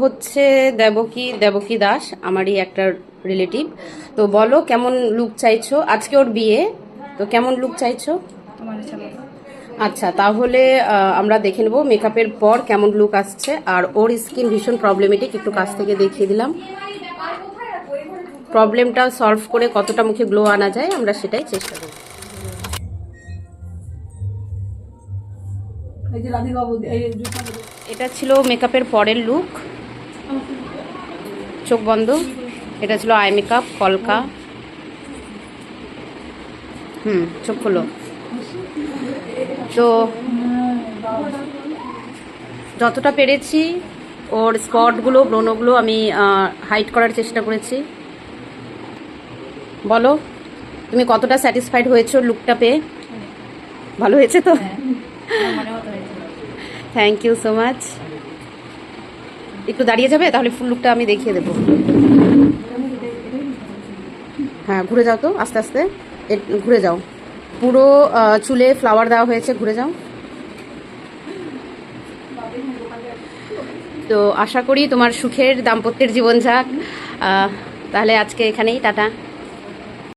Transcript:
হচ্ছে দেবকী দেবকী দাস, আমারই একটা রিলেটিভ। তো বলো কেমন লুক চাইছো? আজকে ওর বিয়ে, তো কেমন লুক চাইছো? আচ্ছা, তাহলে আমরা দেখে নেবো মেকআপের পর কেমন লুক আসছে। আর ওর স্কিন ভীষণ প্রবলেমেটিক, একটু কাছ থেকে দেখিয়ে দিলাম। প্রবলেমটা সলভ করে কতটা মুখে গ্লো আনা যায় আমরা সেটাই চেষ্টা করব। এটা ছিল মেকআপের পরের লুক। চোখ বন্ধ। এটা ছিল আই মেকআপ, কলকা। চোখ খোলো। তো যতটা পেরেছি ওর স্পটগুলো, ব্রণগুলো আমি হাইড করার চেষ্টা করেছি। বলো তুমি কতটা স্যাটিসফাইড হয়েছো লুকটা পেয়ে? ভালো হয়েছে তো? Thank you so much. একটু দাঁড়িয়ে যাবে তাহলে ফুল লুকটা আমি দেখিয়ে দেবো। হ্যাঁ, ঘুরে যাও তো আস্তে আস্তে, ঘুরে যাও। পুরো চুলে ফ্লাওয়ার দেওয়া হয়েছে, ঘুরে যাও। তো আশা করি তোমার সুখের দাম্পত্যের জীবন যাক। তাহলে আজকে এখানেই টাটা।